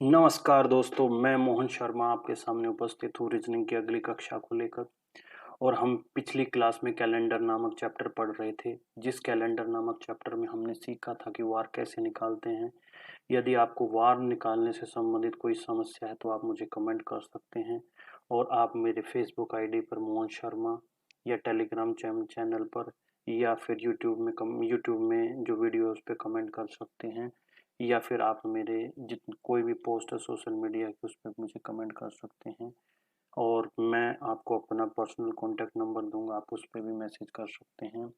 नमस्कार दोस्तों, मैं मोहन शर्मा आपके सामने उपस्थित हूँ रीजनिंग की अगली कक्षा को लेकर। और हम पिछली क्लास में कैलेंडर नामक चैप्टर पढ़ रहे थे, जिस कैलेंडर नामक चैप्टर में हमने सीखा था कि वार कैसे निकालते हैं। यदि आपको वार निकालने से संबंधित कोई समस्या है तो आप मुझे कमेंट कर सकते हैं, और आप मेरे फेसबुक आईडी पर मोहन शर्मा या टेलीग्राम चैनल पर या फिर यूट्यूब में जो वीडियो है उस पर कमेंट कर सकते हैं, या फिर आप मेरे जित कोई भी पोस्ट है सोशल मीडिया की उस पर मुझे कमेंट कर सकते हैं। और मैं आपको अपना पर्सनल कॉन्टैक्ट नंबर दूंगा, आप उस पर भी मैसेज कर सकते हैं।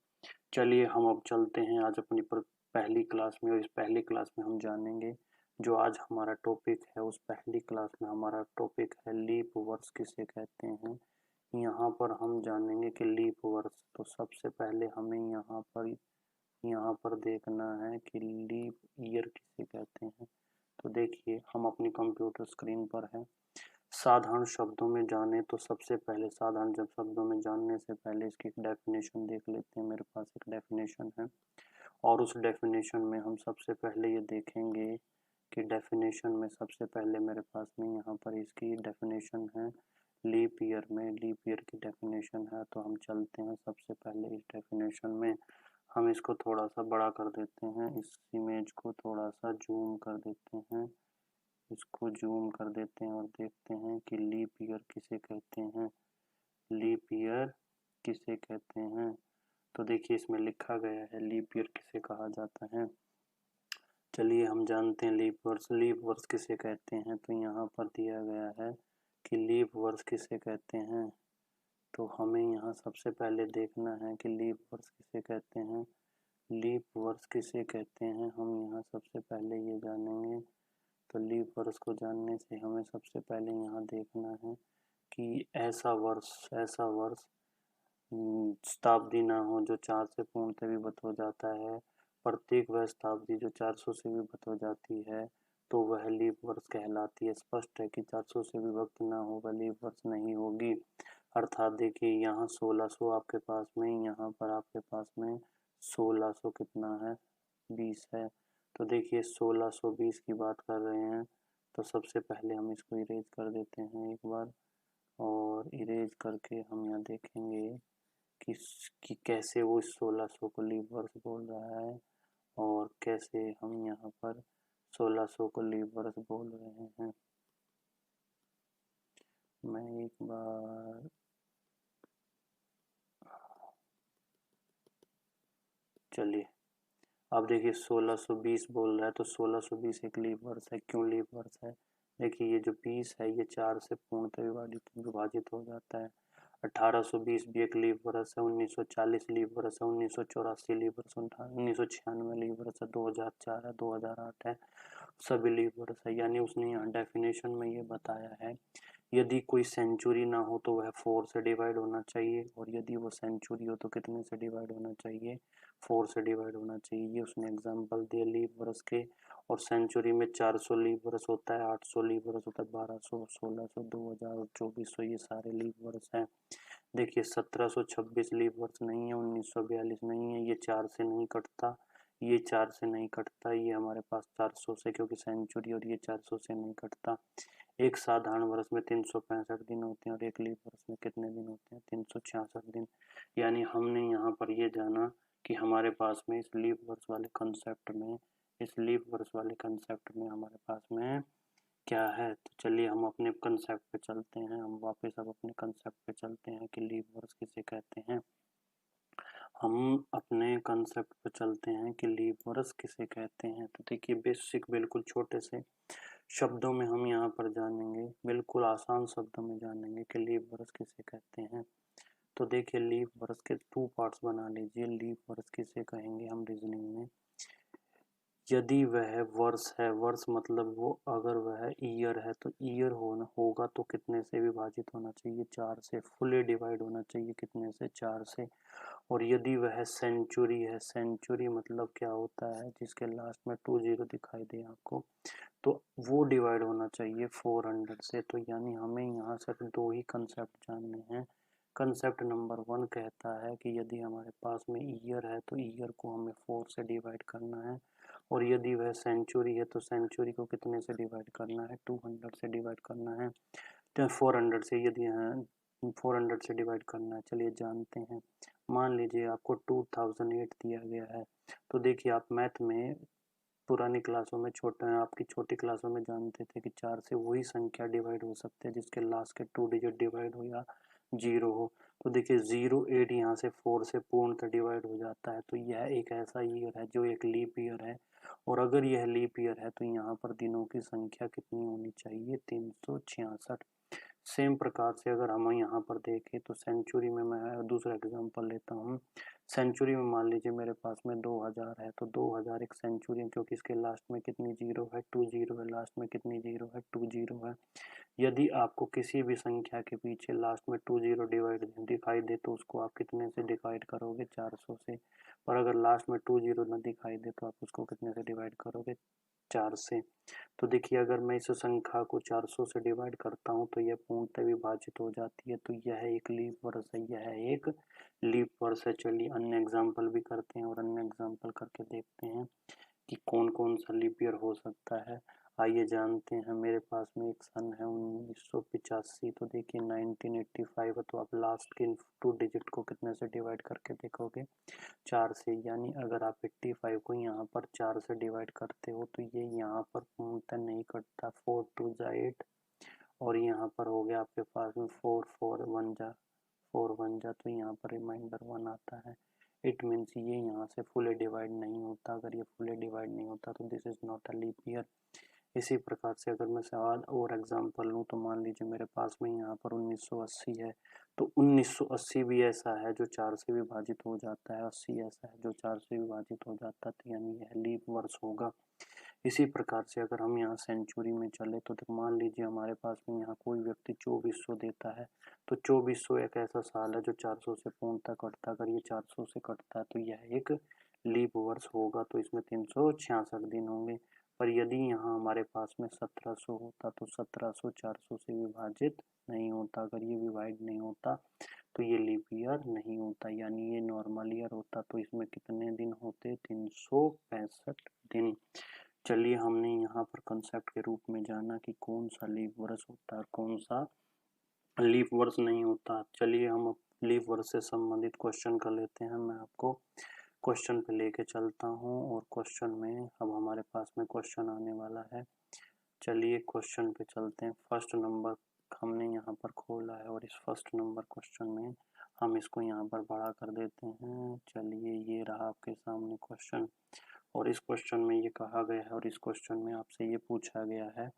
चलिए हम अब चलते हैं आज अपनी पहली क्लास में, और इस पहली क्लास में हम जानेंगे जो आज हमारा टॉपिक है। उस पहली क्लास में हमारा टॉपिक है लीप वर्ष किसे कहते हैं। यहाँ पर हम जानेंगे कि लीप वर्ष, तो सबसे पहले हमें यहाँ पर देखना है कि लीप ईयर किसे कहते हैं। तो देखिए हम अपनी कंप्यूटर स्क्रीन पर हैं। साधारण शब्दों में जाने तो सबसे पहले साधारण जब शब्दों में जानने से पहले इसकी एक डेफिनेशन देख लेते हैं। मेरे पास एक डेफिनेशन है, और उस डेफिनेशन में हम सबसे पहले ये देखेंगे कि डेफिनेशन में सबसे पहले मेरे पास में यहाँ पर इसकी डेफिनेशन है। लीप ईयर में लीप ईयर की डेफिनेशन है, तो हम चलते हैं सबसे पहले इस डेफिनेशन में। हम इसको थोड़ा सा बड़ा कर देते हैं, इस इमेज को थोड़ा सा जूम कर देते हैं, इसको जूम कर देते हैं और देखते हैं कि लीप ईयर किसे कहते हैं। लीप ईयर किसे कहते हैं, तो देखिए इसमें लिखा गया है लीप ईयर किसे कहा जाता है। चलिए हम जानते हैं लीप वर्ष किसे कहते हैं। तो यहाँ पर दिया गया है कि लीप वर्ष किसे कहते हैं। तो हमें यहाँ सबसे पहले देखना है कि लीप वर्ष किसे कहते हैं। लीप वर्ष किसे कहते हैं हम यहाँ सबसे पहले ये जानेंगे। तो लीप वर्ष को जानने से हमें सबसे पहले यहाँ देखना है कि ऐसा वर्ष शताब्दी ना हो जो 4 से पूर्णतः विभक्त हो जाता है। प्रत्येक वह शताब्दी जो 400 से विभक्त हो जाती है तो वह लीप वर्ष कहलाती है। स्पष्ट है कि 400 से विभक्त ना हो वह लीप वर्ष नहीं होगी। अर्थात देखिए यहाँ 1600 आपके पास में, यहाँ पर आपके पास में 1600 कितना है, 20 है। तो देखिए 1620 की बात कर रहे हैं, तो सबसे पहले हम इसको इरेज कर देते हैं एक बार। और इरेज करके हम यहाँ देखेंगे कि कैसे वो 1600 को लीप वर्ष बोल रहा है, और कैसे हम यहाँ पर 1600 को लीप वर्ष बोल रहे हैं। मैं एक बार चलिए अब देखिए 1620 बोल रहा है, तो 1620 एक लीप वर्ष है। क्यों लीप वर्ष है, देखिए ये जो 20 है ये 4 से पूर्णतः विभाजित हो जाता है। 1820 भी एक लीप वर्ष है, 1940 लीप वर्ष है, 1984 लीप वर्ष, 1996 लीप वर्ष है, 2004 है, 2008 है, सभी लीप वर्ष है। यानी उसने यहाँ डेफिनेशन में ये बताया है यदि कोई सेंचुरी ना हो तो वह 4 से डिवाइड होना चाहिए, और यदि वो सेंचुरी हो तो कितने से डिवाइड होना चाहिए, 4 से डिवाइड होना चाहिए। ये उसने एग्जांपल दिए लीप वर्ष के। और सेंचुरी में 400 लीप वर्ष होता है, 800 लीप वर्ष होता है, 1200, 1600, 2000 और 2400, ये सारे लीप वर्ष हैं। देखिए 1726 लीप वर्ष नहीं है, 1942 नहीं है, ये 4 से नहीं कटता, ये 4 से नहीं कटता, ये हमारे पास 400 से, क्योंकि सेंचुरी, और ये 400 से नहीं कटता। एक साधारण वर्ष में 365 दिन होते हैं, और एक लीप वर्ष में कितने दिन होते हैं, 366 दिन। यानी हमने यहाँ पर ये जाना कि हमारे पास में इस लीप वर्ष वाले कंसेप्ट में हमारे पास में क्या है। तो चलिए हम अपने कंसेप्ट पे चलते हैं, हम वापस अब अपने कंसेप्ट पे चलते हैं कि लीप वर्ष किसे कहते हैं। हम अपने कंसेप्ट पे चलते हैं कि लीप वर्ष किसे कहते हैं। तो देखिए बेसिक बिल्कुल छोटे से शब्दों में हम यहाँ पर जानेंगे, बिल्कुल आसान शब्दों में जानेंगे कि लीप वर्ष किसे कहते हैं। तो देखिए लीप वर्ष के 2 पार्ट्स बना लीजिए। लीप वर्ष किसे कहेंगे हम रीजनिंग में, यदि वह वर्ष है, वर्ष मतलब वो अगर वह ईयर है तो ईयर होगा तो कितने से विभाजित होना चाहिए, 4 से। फुली डिवाइड होना चाहिए कितने से, 4 से। और यदि वह सेंचुरी है, सेंचुरी मतलब क्या होता है, जिसके लास्ट में 20 दिखाई दे आपको, तो वो डिवाइड होना चाहिए 400 से। तो यानी हमें यहाँ सिर्फ 2 ही कंसेप्ट जानने हैं। कंसेप्ट नंबर 1 कहता है कि यदि हमारे पास में ईयर है तो ईयर को हमें 4 से डिवाइड करना है, और यदि वह सेंचुरी है तो सेंचुरी को कितने से डिवाइड करना है, 200 से डिवाइड करना है, तो 400 से, यदि यहाँ 400 से डिवाइड करना है। चलिए जानते हैं। मान लीजिए आपको 2008 दिया गया है, तो देखिए आप मैथ में पुरानी क्लासों में आपकी छोटी क्लासों में जानते थे कि 4 से वही संख्या डिवाइड हो सकते हैं जिसके लास्ट के 2 डिजिट डिवाइड हो या 0 हो। तो देखिए 08 यहाँ से 4 से पूर्णतः डिवाइड हो जाता है, तो यह एक ऐसा ईयर है जो एक लीप ईयर है। और अगर यह लीप ईयर है तो यहाँ पर दिनों की संख्या कितनी होनी चाहिए, 366। सेम प्रकार से अगर हम यहाँ पर देखें तो सेंचुरी में मैं दूसरा एग्जांपल लेता हूँ। सेंचुरी में मान लीजिए मेरे पास में 2000 है, तो 2000 एक सेंचुरी है क्योंकि इसके लास्ट में कितनी जीरो है, 2 जीरो है, लास्ट में कितनी जीरो है, 2 जीरो है। यदि आपको किसी भी संख्या के पीछे लास्ट में 2 जीरो डिवाइड दिखाई दे तो उसको आप कितने से डिवाइड करोगे, 400 से। और अगर लास्ट में 2 जीरो न दिखाई दे तो आप उसको कितने से डिवाइड करोगे, 4 से। तो देखिए अगर मैं इस संख्या को 400 से डिवाइड करता हूँ तो यह पूर्णतः विभाजित हो जाती है, तो यह एक लीप वर्ष है, यह एक लीप वर्ष है। चलिए अन्य एग्जाम्पल भी करते हैं और अन्य एग्जाम्पल करके देखते हैं कि कौन कौन सा लीप ईयर हो सकता है। आइए जानते हैं। मेरे पास में एक सन है 1985, तो देखिए 1985 है, तो आप लास्ट के 2 डिजिट को कितने से डिवाइड करके देखोगे, 4 से। यानी अगर आप 85 को यहाँ पर 4 से डिवाइड करते हो तो ये यहाँ पर पूर्णतः नहीं कटता, 4 2 जा 8, और यहाँ पर हो गया आपके पास में 4 4 1 जा 4 1 जा, तो यहाँ पर रिमाइंडर 1 आता है। इट मीन्स ये यहाँ से फुली डिवाइड नहीं होता। अगर ये फुली डिवाइड नहीं होता तो this is not a leap year. इसी प्रकार से अगर मैं सवाल और एग्जांपल लूँ तो मान लीजिए मेरे पास में यहाँ पर 1980 है, तो 1980 भी ऐसा है जो 4 से विभाजित हो जाता है, 80 ऐसा है जो 4 से विभाजित हो जाता है, तो यानी यह लीप वर्ष होगा। इसी प्रकार से अगर हम यहाँ सेंचुरी में चले तो मान लीजिए हमारे पास में यहाँ कोई व्यक्ति 2400 देता है, तो 2400 एक ऐसा साल है जो 400 से पूर्णतः कटता है। अगर ये 400 से कटता है तो यह एक लीप वर्ष होगा, तो इसमें 366 दिन होंगे। पर यदि यहाँ हमारे पास में 1700 होता तो 1700 400 से विभाजित नहीं होता। अगर ये डिवाइड नहीं होता तो ये लीप ईयर नहीं होता, यानी ये नॉर्मल ईयर होता। तो इसमें कितने दिन होते, 365 दिन। चलिए हमने यहाँ पर कंसेप्ट के रूप में जाना कि कौन सा लीप वर्ष होता है और कौन सा लीप वर्ष नहीं होता। चलिए हम लीप वर्ष से संबंधित क्वेश्चन कर लेते हैं। मैं आपको क्वेश्चन पे लेके चलता हूँ और क्वेश्चन में अब हमारे पास में क्वेश्चन आने वाला है। चलिए क्वेश्चन पे चलते हैं। फर्स्ट नंबर हमने यहाँ पर खोला है और इस फर्स्ट नंबर क्वेश्चन में हम इसको यहाँ पर बड़ा कर देते हैं। चलिए ये रहा आपके सामने क्वेश्चन, और इस क्वेश्चन में ये कहा गया है और इस क्वेश्चन में आपसे ये पूछा गया है,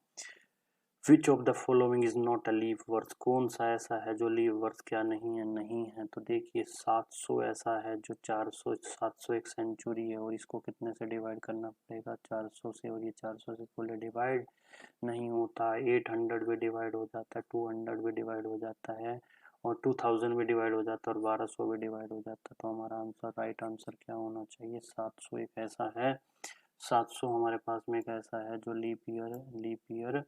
which of the following is not a leap वर्ष, कौन सा ऐसा है जो लीप वर्ष क्या नहीं है, नहीं है। तो देखिए 700 ऐसा है जो 400, 700 एक सेंचुरी है और इसको कितने से डिवाइड करना पड़ेगा, 400 से, और ये 400 से फुल डिवाइड नहीं होता। 800 भी डिवाइड हो जाता है, 200 भी डिवाइड हो जाता है, और 2000 भी डिवाइड हो जाता है, और 1200 भी डिवाइड हो जाता है। तो हमारा आंसर, राइट आंसर क्या होना चाहिए, 700 एक ऐसा है। 700 हमारे पास में एक ऐसा है जो लीप ईयर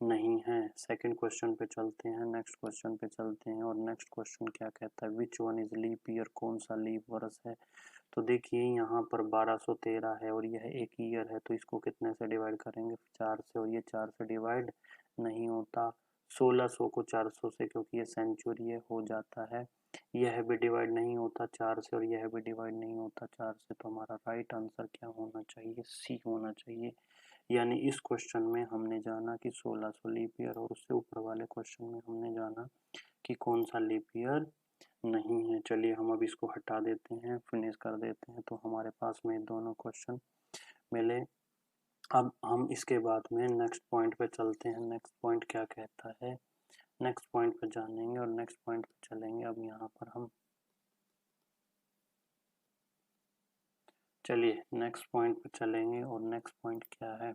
नहीं है। सेकंड क्वेश्चन पे चलते हैं, नेक्स्ट क्वेश्चन पे चलते हैं, और नेक्स्ट क्वेश्चन क्या कहता है, which one is leap year, कौन सा लीप वर्ष है। तो देखिए यहाँ पर 1213 है और यह एक ईयर है, तो इसको कितने से डिवाइड करेंगे, 4 से, और ये 4 से डिवाइड नहीं होता। 1600 को 400 से, क्योंकि ये सेंचुरी है, हो जाता है। यह भी डिवाइड नहीं होता 4 से, और यह भी डिवाइड नहीं होता 4 से। तो हमारा राइट आंसर क्या होना चाहिए, सी होना चाहिए। यानी इस क्वेश्चन में हमने जाना कि 1600 लीप ईयर, और उससे ऊपर वाले क्वेश्चन में हमने जाना कि कौन सा लीप ईयर नहीं है। चलिए हम अब इसको हटा देते हैं, फिनिश कर देते हैं, तो हमारे पास में दोनों क्वेश्चन मिले। अब हम इसके बाद में नेक्स्ट पॉइंट पे चलते हैं। नेक्स्ट पॉइंट क्या कहता है, नेक्स्ट पॉइंट पे जानेंगे और नेक्स्ट पॉइंट पे चलेंगे। अब यहाँ पर हम चलिए नेक्स्ट पॉइंट पे चलेंगे, और नेक्स्ट पॉइंट क्या है,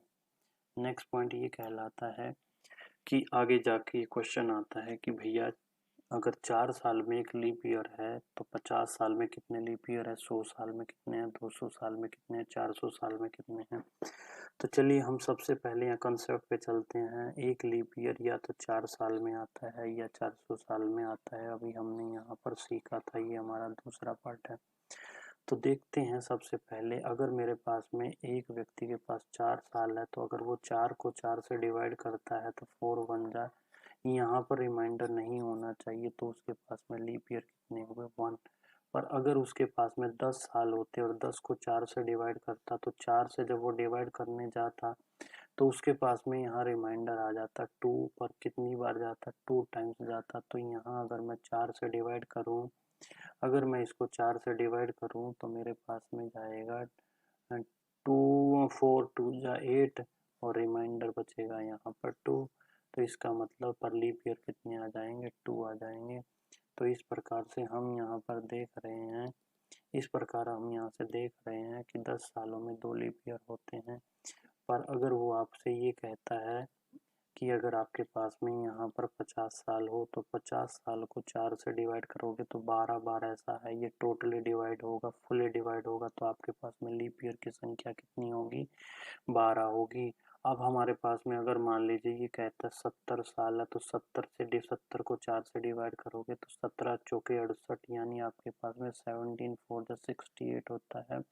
नेक्स्ट पॉइंट ये कहलाता है कि आगे जाके ये क्वेश्चन आता है कि भैया अगर 4 साल में एक लीप ईयर है तो 50 साल में कितने लीप ईयर है, 100 साल में कितने हैं, 200 साल में कितने हैं, 400 साल में कितने हैं। तो चलिए हम सबसे पहले यहाँ कंसेप्ट पे चलते हैं। एक लीप ईयर या तो 4 साल में आता है या 400 साल में आता है। अभी हमने यहाँ पर सीखा था, ये हमारा दूसरा पार्ट है। तो देखते हैं सबसे पहले, अगर मेरे पास में एक व्यक्ति के पास 4 साल है तो अगर वो 4 को 4 से डिवाइड करता है तो 4 बन जाए। यहाँ पर रिमाइंडर नहीं होना चाहिए, तो उसके पास में लीप ईयर कितने हुए 1। पर अगर उसके पास में 10 साल होते और 10 को 4 से डिवाइड करता तो 4 से जब वो डिवाइड करने जाता तो उसके पास में यहाँ रिमाइंडर आ जाता 2, पर कितनी बार जाता 2 टाइम्स जाता। तो यहाँ अगर मैं 4 से डिवाइड करूँ, अगर मैं इसको 4 से डिवाइड करूँ तो मेरे पास में जाएगा 2 4 2 जा 8 और रिमाइंडर बचेगा यहाँ पर 2। तो इसका मतलब पर लीप ईयर कितने आ जाएंगे 2 आ जाएंगे। तो इस प्रकार से हम यहाँ पर देख रहे हैं, इस प्रकार हम यहाँ से देख रहे हैं कि 10 सालों में 2 लीप ईयर होते हैं। पर अगर वो आपसे ये कहता है कि अगर आपके पास में यहाँ पर 50 साल हो तो 50 साल को 4 से डिवाइड करोगे तो 12 बार ऐसा है, ये टोटली डिवाइड होगा, फुली डिवाइड होगा, तो आपके पास में लीप ईयर की संख्या कितनी होगी 12 होगी। अब हमारे पास में अगर मान लीजिए ये कहता है 70 साल है तो 70 को 4 से डिवाइड करोगे तो 17 चौके 68, यानी आपके पास में 17 4 68 होता है।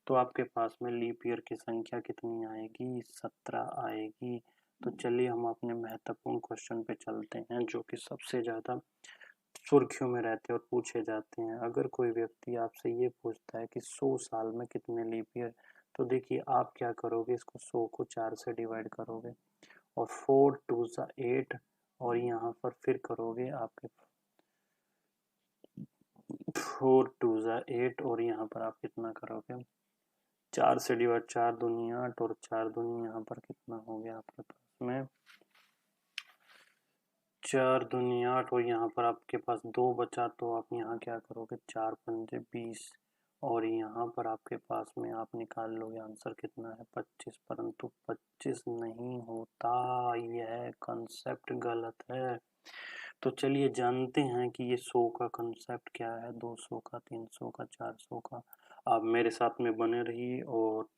तो आपके पास में लीप ईयर की संख्या कितनी आएगी 17 आएगी। तो चलिए हम अपने महत्वपूर्ण क्वेश्चन पे चलते हैं जो कि सबसे ज़्यादा सुर्खियों में रहते हैं और पूछे जाते हैं। अगर कोई व्यक्ति आपसे ये पूछता है कि 100 साल में कितने लीप ईयर, तो देखिए आप क्या करोगे, इसको 100 को 4 से डिवाइड करोगे और 4 2 8 और यहाँ पर फिर करोगे आपके 4 2 8 और यहाँ पर आप कितना करोगे 4 से डिवाइड, 4 दूनी 8 और 4 दूनी यहाँ पर कितना हो गया आपके पास में 4 दूनी 8 और यहाँ पर आपके पास 2 बचा, तो आप यहाँ क्या करोगे 4 पंजे 20 और यहाँ पर आपके पास में आप निकाल लोगे आंसर कितना है 25, परंतु 25 नहीं होता, यह कंसेप्ट गलत है। तो चलिए जानते हैं कि ये 100 का कंसेप्ट क्या है, 200 का, 300 का, 400 का। आप मेरे साथ में बने रहिए और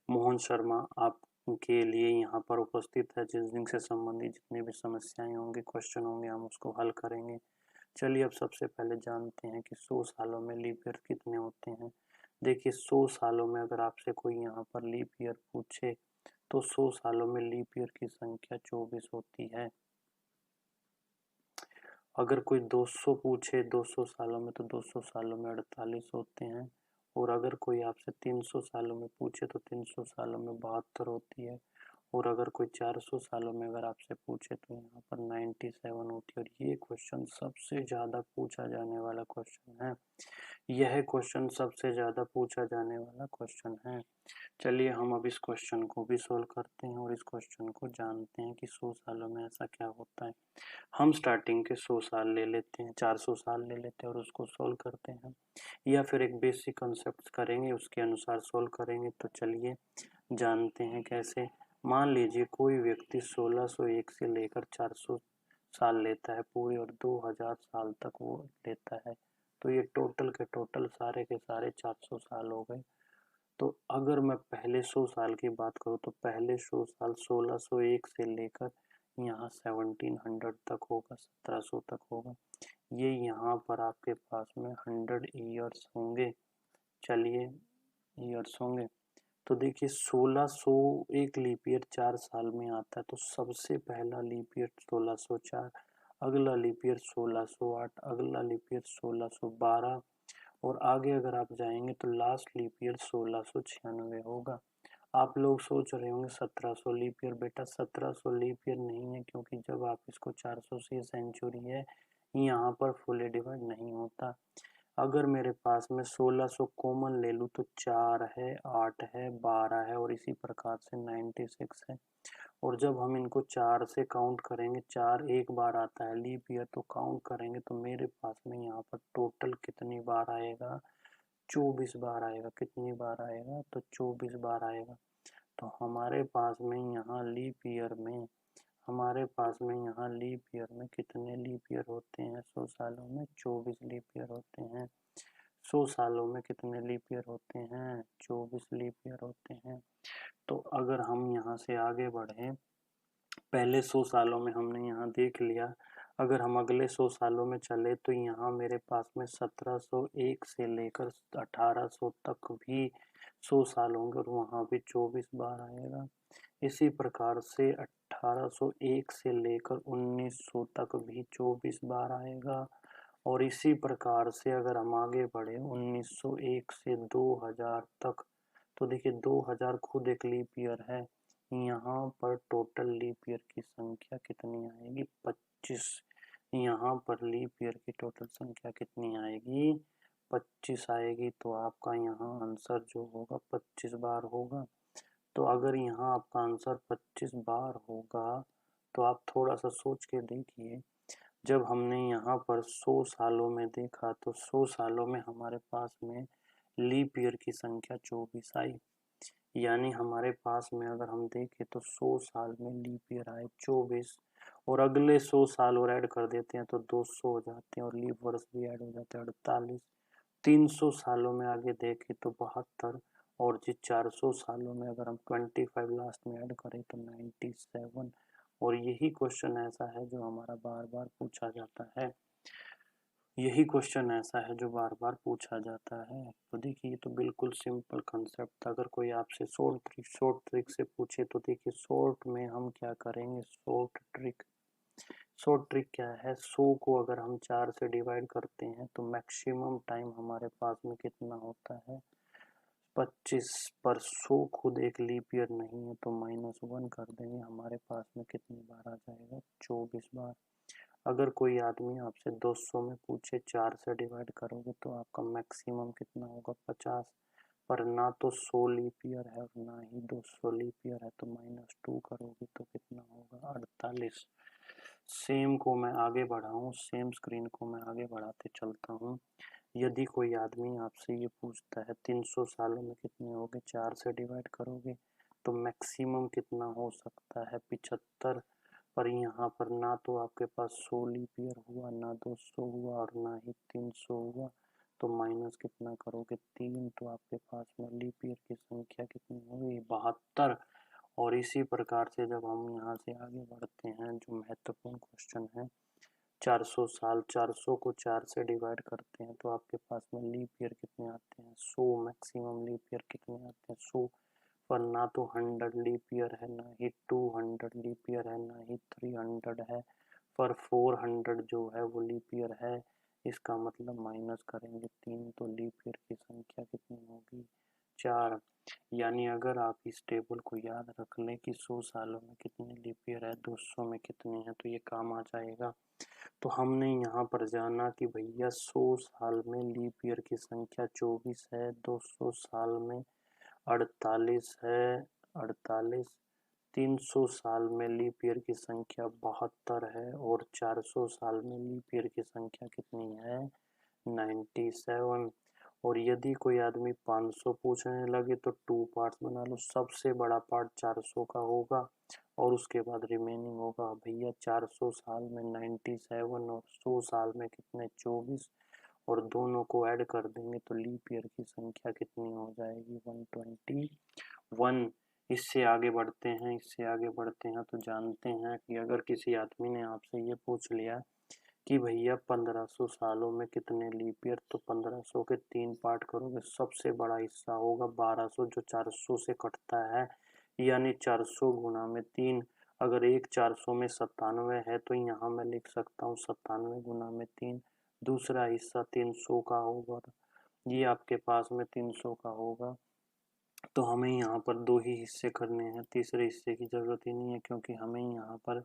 मोहन शर्मा आपके लिए यहाँ पर उपस्थित है, रीजनिंग से संबंधित जितनी भी समस्याएं होंगी, क्वेश्चन होंगे, हम उसको हल करेंगे। चलिए अब सबसे पहले जानते हैं कि 100 सालों में लीप ईयर कितने होते हैं। देखिए 100 सालों में अगर आपसे कोई यहाँ पर लीप ईयर पूछे तो 100 सालों में लीप ईयर की संख्या 24 होती है। अगर कोई 200 पूछे 200 सालों में तो 200 सालों में 48 होते हैं। और अगर कोई आपसे 300 सालों में पूछे तो 300 सालों में 72 होती है। और अगर कोई 400 सालों में अगर आपसे पूछे तो यहाँ पर 97 होती है। और ये क्वेश्चन सबसे ज़्यादा पूछा जाने वाला क्वेश्चन है, यह क्वेश्चन सबसे ज़्यादा पूछा जाने वाला क्वेश्चन है। चलिए हम अब इस क्वेश्चन को भी सोल्व करते हैं और इस क्वेश्चन को जानते हैं कि 100 सालों में ऐसा क्या होता है। हम स्टार्टिंग के 100 साल ले लेते हैं, 400 साल ले लेते हैं और उसको सोल्व करते हैं, या फिर एक बेसिक कॉन्सेप्ट करेंगे उसके अनुसार सोल्व करेंगे। तो चलिए जानते हैं कैसे। मान लीजिए कोई व्यक्ति 1601 से लेकर 400 साल लेता है पूरी और 2000 साल तक वो लेता है, तो ये टोटल के टोटल सारे के सारे 400 साल हो गए। तो अगर मैं पहले 100 साल की बात करूँ तो पहले 100 साल 1601 से लेकर यहाँ 1700 तक होगा, 1700 तक होगा, ये यहाँ पर आपके पास में 100 ईयर्स होंगे। चलिए ईयर्स होंगे तो देखिए 1600 एक लीप ईयर 4 साल में आता है, तो सबसे पहला लीप ईयर 1604, अगला लीप ईयर 1608, अगला लीप ईयर 1612 और आगे अगर आप जाएंगे तो लास्ट लीप ईयर 1696 होगा। आप लोग सोच रहे होंगे 1700 लीप ईयर, बेटा 1700 लीप ईयर नहीं है, क्योंकि जब आप इसको 400 से सेंचुरी है यहाँ पर फुली डिवाइड नहीं होता। अगर मेरे पास में 1600 कॉमन ले लूँ तो 4 है, 8 है, 12 है और इसी प्रकार से 96 है। और जब हम इनको 4 से काउंट करेंगे, 4 एक बार आता है लीप ईयर, तो काउंट करेंगे तो मेरे पास में यहाँ पर टोटल कितनी बार आएगा 24 बार आएगा। कितनी बार आएगा तो 24 बार आएगा। तो हमारे पास में यहाँ लीप ईयर में कितने लीप ईयर होते हैं 100 सालों में 24 लीप ईयर होते हैं। 100 सालों में कितने लीप ईयर होते हैं 24 लीप ईयर होते हैं। तो अगर हम यहाँ से आगे बढ़े, पहले 100 सालों में हमने यहाँ देख लिया, अगर हम अगले 100 सालों में चले तो यहाँ मेरे पास में 1701 से लेकर 1800 तक भी 100 साल होंगे और वहाँ भी 24 बार आएगा। इसी प्रकार से 1801 से लेकर 1900 तक भी 24 बार आएगा। और इसी प्रकार से अगर हम आगे बढ़े 1901 से 2000 तक, तो देखिए 2000 खुद एक लीप ईयर है। यहाँ पर टोटल लीप ईयर की संख्या कितनी आएगी? 25। यहाँ पर लीप ईयर की टोटल संख्या कितनी आएगी? 25 आएगी। तो आपका यहाँ आंसर जो होगा 25 बार होगा। तो अगर यहाँ आपका आंसर 25 बार होगा तो आप थोड़ा सा सोच के देखिए, जब हमने यहाँ पर 100 सालों में देखा तो 100 सालों में हमारे पास में लीप ईयर की संख्या 24 आई। यानी हमारे पास में अगर हम देखें तो 100 साल में लीप ईयर आए 24 और अगले 100 साल और ऐड कर देते हैं तो 200 हो जाते हैं और लीप वर्ष भी ऐड हो जाते हैं 48। 300 सालों में आगे देखें तो 72 और जी 400 सालों में अगर हम 25 लास्ट में ऐड करें तो 97। और यही क्वेश्चन ऐसा है जो हमारा बार बार पूछा जाता है। यही क्वेश्चन ऐसा है जो बार बार पूछा जाता है। तो देखिए ये तो बिल्कुल सिंपल कंसेप्ट था। अगर कोई आपसे शॉर्ट ट्रिक से पूछे तो देखिए शॉर्ट में हम क्या करेंगे, शॉर्ट ट्रिक क्या है, 100 को अगर हम 4 से डिवाइड करते हैं तो मैक्सिमम टाइम हमारे पास में कितना होता है? 25। पर 100 खुद एक लीप ईयर नहीं है तो -1 कर देंगे, हमारे पास में कितनी बार आ जाएगा? 24 बार। अगर कोई आदमी आपसे 200 में पूछे 4 से डिवाइड करोगे तो आपका मैक्सिमम कितना होगा? 50। पर ना तो 100 लीप ईयर है और ना ही 200 लीप ईयर है तो -2 करोगे तो कितना होगा? 48। सेम को मैं आगे बढ़ाऊँ, सेम स्क्रीन को मैं आगे बढ़ाते चलता हूँ। यदि कोई आदमी आपसे ये पूछता है 300 सालों में कितने होंगे, 4 से डिवाइड करोगे तो मैक्सिमम कितना हो सकता है? 75। पर यहाँ पर ना तो आपके पास 100 लीप ईयर हुआ, ना 200 हुआ और ना ही 300 हुआ, तो माइनस कितना करोगे? 3। तो आपके पास में लीप ईयर की संख्या कितनी होगी? 72। और इसी प्रकार से जब हम यहाँ से आगे बढ़ते हैं, जो महत्वपूर्ण क्वेश्चन है 400 साल, 400 को 4 से डिवाइड करते हैं तो आपके पास में लीप ईयर कितने आते हैं? 100। मैक्सिमम लीप ईयर कितने आते हैं? 100। पर ना तो 100 लीप ईयर है, ना ही 200 लीप ईयर है, ना ही 300 है, पर 400 जो है वो लीप ईयर है। इसका मतलब माइनस करेंगे 3 तो लीप ईयर की संख्या कितनी होगी? 4। यानी अगर आप इस टेबल को याद रख लें कि 100 सालों में कितने लीप ईयर है, 200 में कितने हैं, तो ये काम आ जाएगा। तो हमने यहाँ पर जाना कि भैया 100 साल में लीप ईयर की संख्या 24 है, 200 साल में 48 है, 48। 300 साल में लीप ईयर की संख्या 72 है और 400 साल में लीप ईयर की संख्या कितनी है? 97। और यदि कोई आदमी 500 पूछने लगे तो 2 पार्ट्स बना लो। सबसे बड़ा पार्ट 400 का होगा और उसके बाद रिमेनिंग होगा। भैया 400 साल में 97 और 100 साल में कितने? 24। और दोनों को ऐड कर देंगे तो लीप ईयर की संख्या कितनी हो जाएगी? 121। इससे आगे बढ़ते हैं, इससे आगे बढ़ते हैं तो जानते हैं कि अगर किसी आदमी ने आपसे ये पूछ लिया कि भैया 1500 सालों में कितने लीप ईयर, तो 1500 के 3 पार्ट करोगे, सबसे बड़ा हिस्सा होगा 1200 जो 400 से कटता है, यानी 400 गुना में 3। अगर एक 400 में 97 है तो यहाँ मैं लिख सकता हूँ 97 गुना में 3। दूसरा हिस्सा 300 का होगा, ये आपके पास में 300 का होगा। तो हमें यहाँ पर 2 ही हिस्से करने हैं, तीसरे हिस्से की ज़रूरत ही नहीं है, क्योंकि हमें यहाँ पर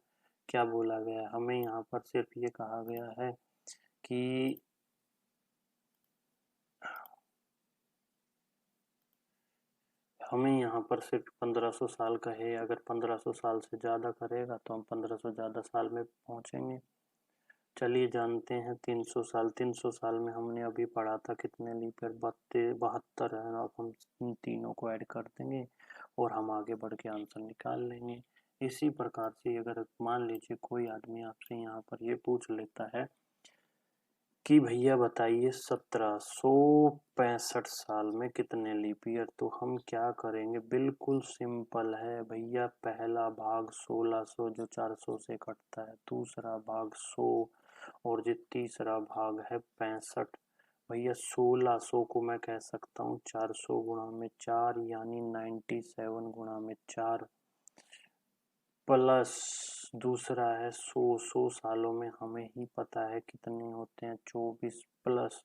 क्या बोला गया है? हमें यहाँ पर सिर्फ ये कहा गया है कि हमें यहाँ पर सिर्फ 1500 साल का है। अगर 1500 साल से ज़्यादा करेगा तो हम 1500 ज़्यादा साल में पहुँचेंगे। चलिए जानते हैं 300 साल। 300 साल में हमने अभी पढ़ा था कितने लीप ईयर? 72 है। अब हम इन तीनों को ऐड कर देंगे और हम आगे बढ़ के आंसर निकाल लेंगे। इसी प्रकार से अगर मान लीजिए कोई आदमी आपसे यहाँ पर ये पूछ लेता है कि भैया बताइए 1765 साल में कितने लीप ईयर। तो हम क्या करेंगे, बिल्कुल सिंपल है भैया। पहला भाग 1600 जो 400 से कटता है, दूसरा भाग 100 और जो तीसरा भाग है 65। भैया 1600 को मैं कह सकता हूँ 400 गुणा में 4 यानी 97 गुणा में 4 प्लस दूसरा है 100 सालों में हमें ही पता है कितने होते हैं 24 प्लस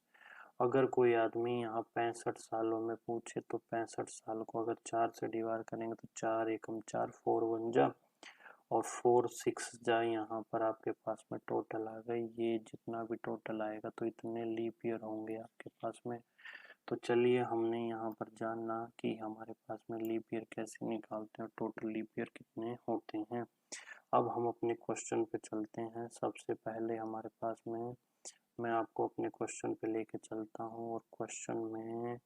अगर कोई आदमी यहाँ 65 सालों में पूछे तो 65 साल को अगर 4 से डिवाइड करेंगे तो 4 एकम 4 4 1 जा और 4 6 जा। यहाँ पर आपके पास में टोटल आ गई, ये जितना भी टोटल आएगा तो इतने लीप ईयर होंगे आपके पास में। तो चलिए हमने यहाँ पर जानना कि हमारे पास में लीप ईयर कैसे निकालते हैं, टोटल लीप ईयर कितने होते हैं। अब हम अपने क्वेश्चन पे चलते हैं। सबसे पहले हमारे पास में मैं आपको अपने क्वेश्चन पे लेके चलता हूँ और क्वेश्चन में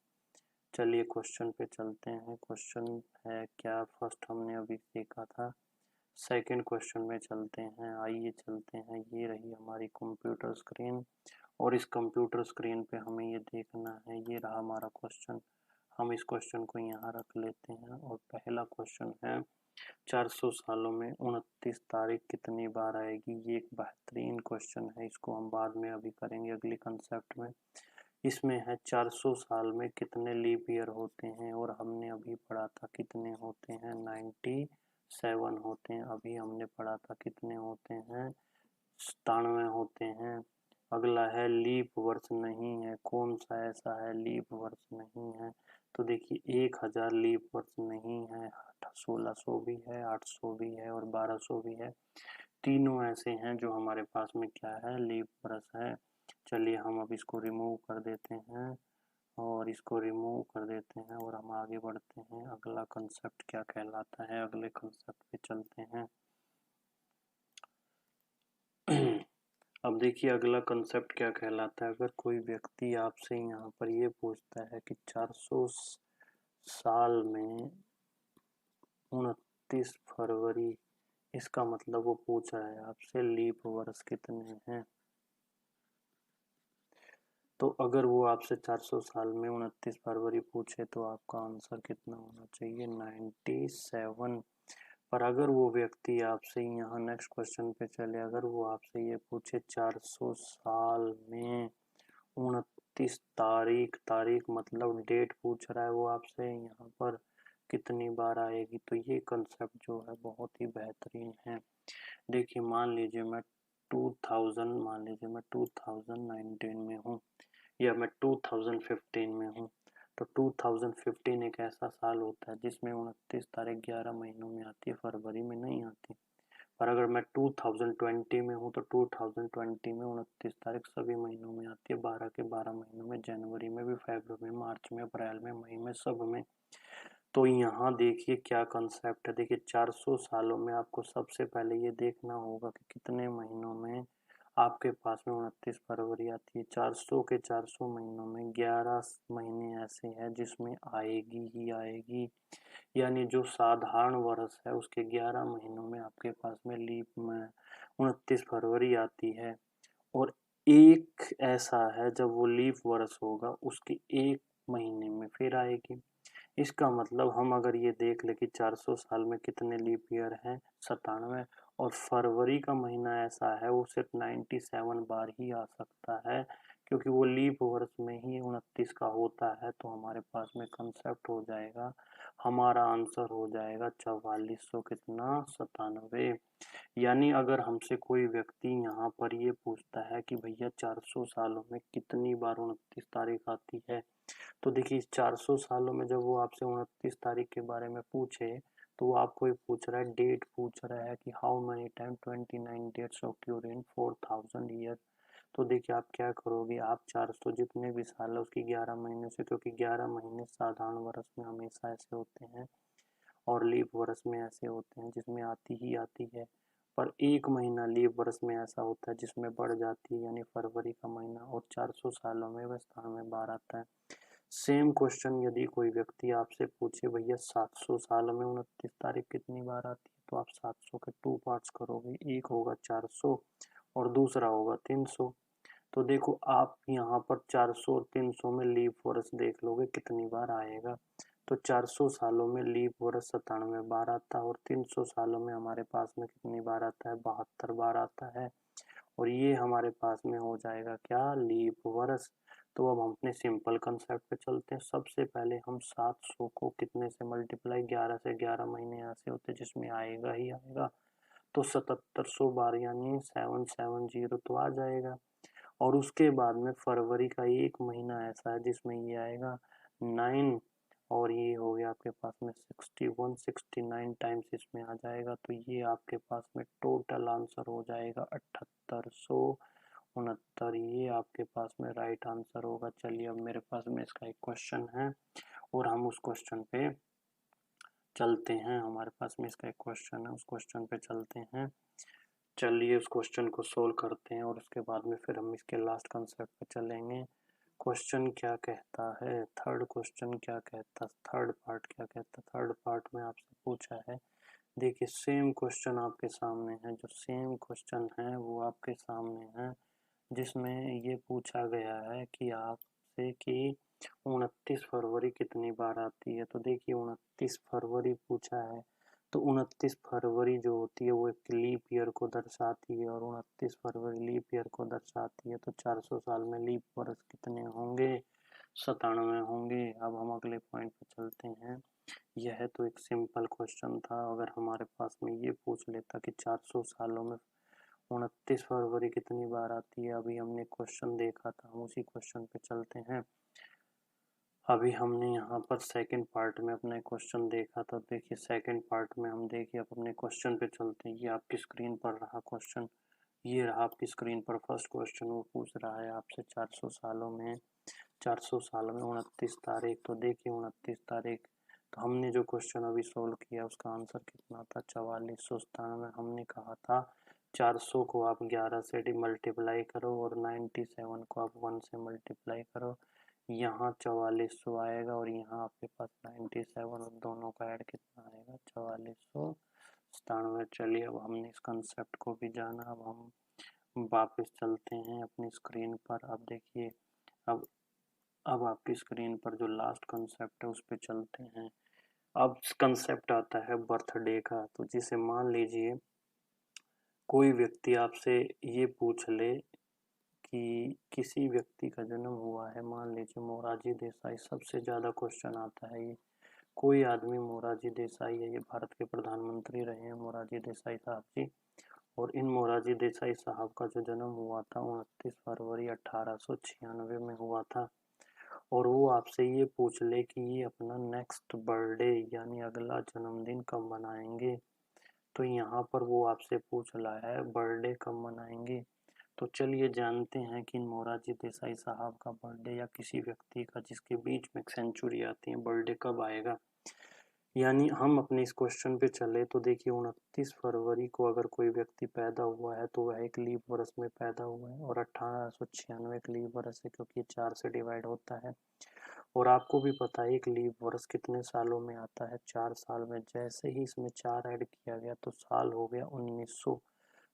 चलिए क्वेश्चन पे चलते हैं। क्वेश्चन है क्या, फर्स्ट हमने अभी देखा था, सेकंड क्वेश्चन में चलते हैं। आइए चलते हैं, ये रही हमारी कंप्यूटर स्क्रीन और इस कंप्यूटर स्क्रीन पे हमें ये देखना है, ये रहा हमारा क्वेश्चन। हम इस क्वेश्चन को यहाँ रख लेते हैं और पहला क्वेश्चन है 400 सालों में 29 तारीख कितनी बार आएगी। ये एक बेहतरीन क्वेश्चन है, इसको हम बाद में अभी करेंगे अगली कंसेप्ट में। इसमें है 400 साल में कितने लीप ईयर होते हैं और हमने अभी पढ़ा था कितने होते हैं, 97 होते हैं। अभी हमने पढ़ा था कितने होते हैं, 97 होते हैं। अगला है लीप वर्ष नहीं है, कौन सा ऐसा है लीप वर्ष नहीं है। तो देखिए 1000 लीप वर्ष नहीं है, 1600 भी है, 800 भी है और 1200 भी है। तीनों ऐसे हैं जो हमारे पास में क्या है, लीप वर्ष है। चलिए हम अब इसको रिमूव कर देते हैं और इसको रिमूव कर देते हैं और हम आगे बढ़ते हैं। अगला कंसेप्ट क्या कहलाता है, अगले कंसेप्ट पे चलते हैं। अब देखिए अगला कंसेप्ट क्या कहलाता है। अगर कोई व्यक्ति आपसे यहाँ पर ये पूछता है कि 400 साल में 29 फरवरी, इसका मतलब वो पूछ रहा है आपसे लीप वर्ष कितने हैं। तो अगर वो आपसे 400 साल में 29 फरवरी पूछे तो आपका आंसर कितना होना चाहिए, 97। पर अगर वो व्यक्ति आपसे यहाँ नेक्स्ट क्वेश्चन पे चले, अगर वो आपसे ये पूछे 400 साल में 29 तारीख, तारीख मतलब डेट पूछ रहा है वो आपसे, यहाँ पर कितनी बार आएगी। तो ये कंसेप्ट जो है बहुत ही बेहतरीन है। देखिए मान लीजिए मैं 2019 में हूँ या मैं 2015 में हूँ। तो 2015 एक ऐसा साल होता है जिसमें 29 तारीख 11 महीनों में आती है, फरवरी में नहीं आती। पर अगर मैं 2020 में हूँ तो 2020 में 29 तारीख सभी महीनों में आती है, 12 के 12 महीनों में, जनवरी में भी, फरवरी में, मार्च में, अप्रैल में, मई में, सब में। तो यहाँ देखिए क्या कंसेप्ट है। देखिए 400 सालों में आपको सबसे पहले ये देखना होगा कि कितने महीनों में आपके पास में 29 फरवरी आती है। 400 के 400 महीनों में 11 महीने ऐसे हैं जिसमें आएगी ही आएगी, यानी जो साधारण वर्ष है उसके 11 महीनों में आपके पास में लीप में 29 फरवरी आती है। और एक ऐसा है जब वो लीप वर्ष होगा उसके एक महीने में फिर आएगी। इसका मतलब हम अगर ये देख ले कि 400 साल में कितने लीप ईयर हैं, 97, और फरवरी का महीना ऐसा है वो सिर्फ 97 बार ही आ सकता है क्योंकि वो लीप वर्ष में ही 29 का होता है। तो हमारे पास में कंसेप्ट हो जाएगा, हमारा आंसर हो जाएगा 4400 कितना, 97। यानी अगर हमसे कोई व्यक्ति यहाँ पर ये पूछता है कि भैया 400 सालों में कितनी बार 29 तारीख आती है, तो देखिए 400 सालों में जब वो आपसे 29 तारीख के बारे में पूछे तो वो आपको ये पूछ रहा है, डेट पूछ रहा है कि how many time 29 dates occur in 4000 year. तो देखिए आप क्या करोगे, आप 400 जितने भी साल है उसकी 11 महीने से, क्योंकि 11 महीने साधारण वर्ष में हमेशा ऐसे होते हैं और लीप वर्ष में ऐसे होते हैं जिसमें आती ही आती है। पर एक महीना लीप वर्ष में ऐसा होता है जिसमें बढ़ जाती है, यानी फरवरी का महीना, और 400 सालों में वह स्थान में बार आता है। सेम क्वेश्चन यदि कोई व्यक्ति आपसे पूछे भैया 700 साल में 29 तारीख कितनी बार आती है, तो आप 700 के 2 पार्ट्स करोगे, एक होगा 400 और दूसरा होगा 300। तो देखो आप यहाँ पर 400 और 300 में लीप वर्ष देख लोगे कितनी बार आएगा। तो 400 सालों में लीप वर्ष 97 बार आता है और 300 सालों में हमारे पास में कितनी बार आता है, 72 बार आता है। और ये हमारे पास में हो जाएगा क्या, लीप वर्ष। तो अब हम अपने सिंपल कंसेप्ट पे चलते हैं। सबसे पहले हम 700 को कितने से मल्टीप्लाई, 11 से, 11 महीने ऐसे होते हैं जिसमें आएगा ही आएगा, तो 7700 बार यानी 770 तो आ जाएगा। और उसके बाद में फरवरी का एक महीना ऐसा है जिसमें ये आएगा 9, और ये हो गया आपके पास में 61, 69 टाइम्स इसमें आ जाएगा। तो ये आपके पास में टोटल आंसर हो जाएगा 7869। ये आपके पास में राइट आंसर होगा। चलिए अब मेरे पास में इसका एक क्वेश्चन है और हम उस क्वेश्चन पे चलते हैं। हमारे पास में इसका एक क्वेश्चन है, उस क्वेश्चन पे चलते हैं। चलिए उस क्वेश्चन को सोल्व करते हैं और उसके बाद में फिर हम इसके लास्ट कंसेप्ट पे चलेंगे। क्वेश्चन क्या कहता है, थर्ड क्वेश्चन क्या कहता, थर्ड पार्ट क्या कहता, थर्ड पार्ट में आपसे पूछा है। देखिए सेम क्वेश्चन आपके सामने है, जो सेम क्वेश्चन है वो आपके सामने है, जिसमें ये पूछा गया है कि आपसे कि 29 फरवरी कितनी बार आती है। तो देखिए 29 फरवरी पूछा है, तो 29 फरवरी जो होती है वो एक लीप ईयर को दर्शाती है, और 29 फरवरी लीप ईयर को दर्शाती है। तो 400 साल में लीप वर्ष कितने होंगे, 97 होंगे। अब हम अगले पॉइंट पे चलते हैं। यह तो एक सिंपल क्वेश्चन था। अगर हमारे पास में ये पूछ लेता कि 400 सालों में 29 फरवरी कितनी बार आती है, अभी हमने क्वेश्चन देखा था, हम उसी क्वेश्चन पे चलते हैं। अभी हमने यहाँ पर सेकंड पार्ट में अपना क्वेश्चन देखा था। देखिए सेकंड पार्ट में हम देखिए अब अपने क्वेश्चन पे चलते हैं। ये आपकी स्क्रीन पर रहा क्वेश्चन, ये रहा आपकी स्क्रीन पर फर्स्ट क्वेश्चन। वो पूछ रहा है आपसे 400 सालों में, 400 साल में 29 तारीख। तो देखिए 29 तारीख, तो हमने जो क्वेश्चन अभी सोल्व किया उसका आंसर कितना था, 4497। हमने कहा था 400 को आप 11 से मल्टीप्लाई करो और 97 को आप 1 से मल्टीप्लाई करो, यहाँ 4400 आएगा और यहाँ आपके पास 97, और दोनों का ऐड कितना आएगा, 4497। चलिए अब हमने इस कंसेप्ट को भी जाना। अब हम वापस चलते हैं अपनी स्क्रीन पर। अब देखिए अब आपकी स्क्रीन पर जो लास्ट कंसेप्ट है उस पर चलते हैं। अब कंसेप्ट आता है बर्थडे का। तो जिसे मान लीजिए कोई व्यक्ति आपसे ये पूछ ले कि किसी व्यक्ति का जन्म हुआ है, मान लीजिए मोरारजी देसाई, सबसे ज़्यादा क्वेश्चन आता है ये। कोई आदमी मोरारजी देसाई है, ये भारत के प्रधानमंत्री रहे हैं मोरारजी देसाई साहब जी, और इन मोरारजी देसाई साहब का जो जन्म हुआ था 29 फरवरी 1896 में हुआ था। और वो आपसे ये पूछ ले कि ये अपना नेक्स्ट बर्थडे यानी अगला जन्मदिन कब मनाएंगे। तो यहाँ पर वो आपसे पूछ रहा है बर्थडे कब मनाएंगे। तो चलिए जानते हैं कि मोरारजी देसाई साहब का बर्थडे या किसी व्यक्ति का जिसके बीच में सेंचुरी आती है बर्थडे कब आएगा। यानी हम अपने इस क्वेश्चन पे चले तो देखिए 29 फरवरी को अगर कोई व्यक्ति पैदा हुआ है तो वह एक लीप वर्ष में पैदा हुआ है, और 1896 एक लीप वर्ष है क्योंकि 4 से डिवाइड होता है। और आपको भी पता है एक लीप वर्ष कितने सालों में आता है, 4 साल में। जैसे ही इसमें 4 ऐड किया गया तो साल हो गया 1900।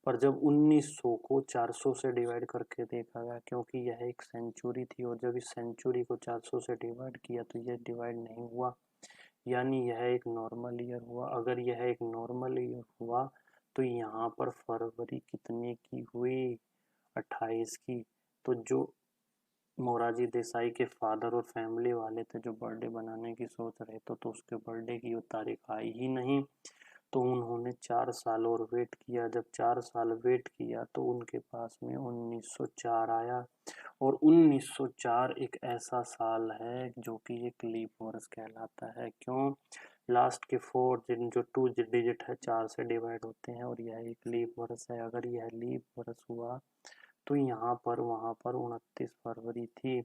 पर जब 1900 को 400 से डिवाइड करके देखा गया, क्योंकि यह एक सेंचुरी थी, और जब इस सेंचुरी को 400 से डिवाइड किया तो यह डिवाइड नहीं हुआ, यानी यह एक नॉर्मल ईयर हुआ। अगर यह एक नॉर्मल ईयर हुआ तो यहाँ पर फरवरी कितने की हुई, 28 की। तो जो मोरारजी देसाई के फादर और फैमिली वाले थे जो बर्थडे बनाने की सोच रहे थे, तो उसके बर्थडे की वो तारीख आई ही नहीं। तो उन्होंने 4 साल और वेट किया। जब 4 साल वेट किया तो उनके पास में 1904 आया, और 1904 एक ऐसा साल है जो कि एक लीप वर्ष कहलाता है। क्यों, लास्ट के 4 जो 2 डिजिट है 4 से डिवाइड होते हैं, और यह एक लीप वर्ष है। अगर यह लीप वर्ष हुआ तो यहाँ पर वहाँ पर 29 फरवरी थी,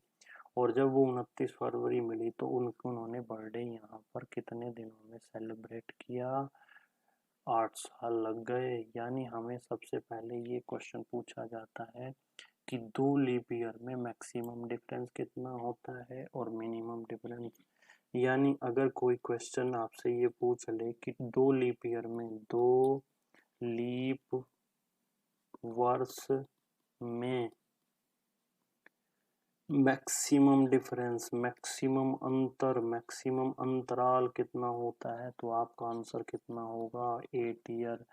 और जब वो 29 फरवरी मिली तो उन्होंने बर्थडे यहाँ पर कितने दिनों में सेलिब्रेट किया, 8 साल लग गए। यानी हमें सबसे पहले ये क्वेश्चन पूछा जाता है कि 2 लीप ईयर में मैक्सिमम डिफरेंस कितना होता है और मिनिमम डिफरेंस। यानी अगर कोई क्वेश्चन आपसे ये पूछ ले कि 2 लीप ईयर में, 2 लीप वर्ष में मैक्सिमम डिफरेंस, मैक्सिमम अंतर, मैक्सिमम अंतराल कितना होता है, तो आपका आंसर कितना होगा 8 ईयर।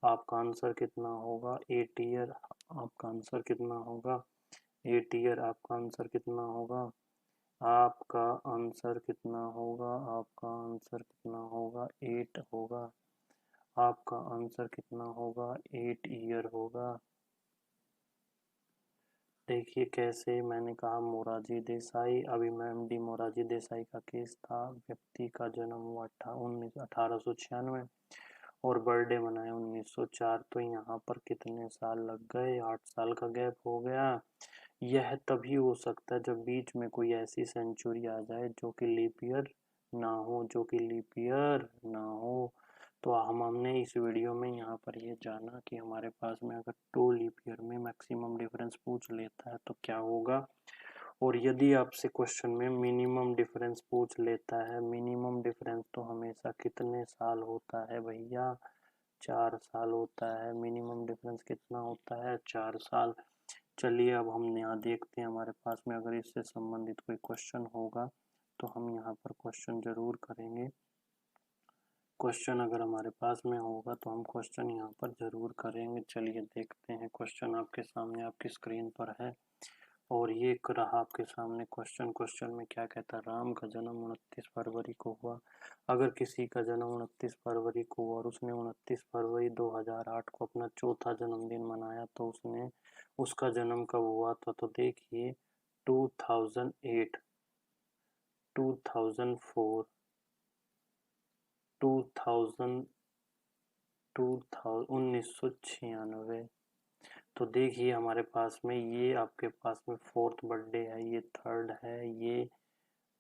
आपका आंसर कितना होगा 8 ईयर। आपका आंसर कितना होगा 8 ईयर। आपका आंसर कितना होगा, आपका आंसर कितना होगा, आपका आंसर कितना होगा 8 होगा। आपका आंसर कितना होगा 8 ईयर होगा। देखिए कैसे, मैंने कहा मोरारजी देसाई, अभिमन्यु मोरारजी देसाई का केस था। व्यक्ति का जन्म हुआ 1896 और बर्थडे मनाया 1904। तो यहाँ पर कितने साल लग गए, 8 साल का गैप हो गया। यह तभी हो सकता है जब बीच में कोई ऐसी सेंचुरी आ जाए जो कि लीप ईयर ना हो, जो कि लीप ईयर ना हो। तो हमने इस वीडियो में यहाँ पर ये जाना कि हमारे पास में अगर 2 लीप ईयर में मैक्सिमम डिफरेंस पूछ लेता है तो क्या होगा। और यदि आपसे क्वेश्चन में मिनिमम डिफरेंस पूछ लेता है, मिनिमम डिफरेंस तो हमेशा कितने साल होता है भैया, 4 साल होता है। मिनिमम डिफरेंस कितना होता है, 4 साल। चलिए अब हम यहाँ देखते हैं हमारे पास में अगर इससे संबंधित कोई क्वेश्चन होगा तो हम यहाँ पर क्वेश्चन जरूर करेंगे। क्वेश्चन अगर हमारे पास में होगा तो हम क्वेश्चन यहाँ पर जरूर करेंगे। चलिए देखते हैं, क्वेश्चन आपके सामने आपकी स्क्रीन पर है और ये रहा आपके सामने क्वेश्चन। क्वेश्चन में क्या कहता है, राम का जन्म 29 फरवरी को हुआ। अगर किसी का जन्म 29 फरवरी को हुआ और उसने 29 फरवरी 2008 को अपना चौथा जन्मदिन मनाया तो उसका जन्म कब हुआ था। तो देखिए 2008, 2004, 2000, 1996। तो देखिए हमारे पास में ये आपके पास में फोर्थ बर्थडे है, ये थर्ड है, ये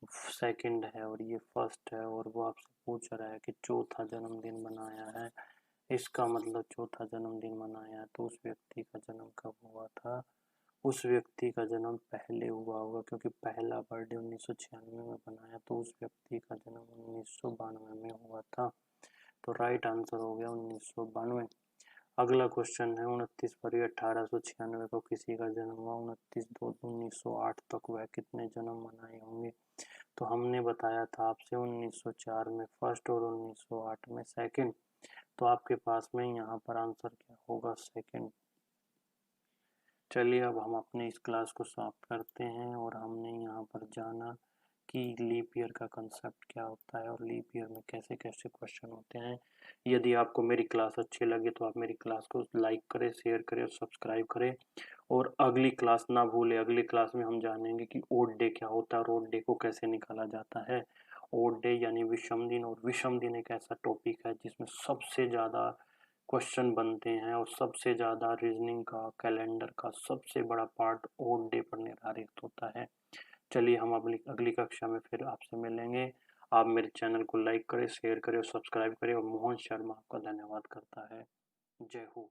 सेकंड है और ये फर्स्ट है। और वो आपसे पूछ रहा है कि चौथा जन्मदिन मनाया है, इसका मतलब चौथा जन्मदिन मनाया है तो उस व्यक्ति का जन्म कब हुआ था। उस व्यक्ति का जन्म पहले हुआ होगा क्योंकि पहला बर्थडे 1996 में बनाया, तो उस व्यक्ति का जन्म 1992 में हुआ था। तो राइट आंसर हो गया 1992। अगला क्वेश्चन है 29 फरवरी 1896 को किसी का जन्म हुआ, 29/2/1908 तक वह कितने जन्म मनाए होंगे। तो हमने बताया था आपसे 1904 में फर्स्ट और 1908 में सेकंड। तो आपके पास में यहाँ पर आंसर क्या होगा, सेकंड। चलिए अब हम अपने इस क्लास को समाप्त करते हैं और हमने यहाँ पर जाना कि लीप ईयर का कंसेप्ट क्या होता है और लीप ईयर में कैसे कैसे क्वेश्चन होते हैं। यदि आपको मेरी क्लास अच्छी लगे तो आप मेरी क्लास को लाइक करें, शेयर करें और सब्सक्राइब करें। और अगली क्लास ना भूलें, अगली क्लास में हम जानेंगे कि ओड डे क्या होता है और ओड डे को कैसे निकाला जाता है। ओड डे यानी विषम दिन, और विषम दिन एक ऐसा टॉपिक है जिसमें सबसे ज़्यादा क्वेश्चन बनते हैं और सबसे ज़्यादा रीजनिंग का, कैलेंडर का सबसे बड़ा पार्ट ओड डे पर निर्धारित होता है। चलिए हम अगली कक्षा में फिर आपसे मिलेंगे। आप मेरे चैनल को लाइक करें, शेयर करें और सब्सक्राइब करें। और मोहन शर्मा आपका धन्यवाद करता है। जय हो।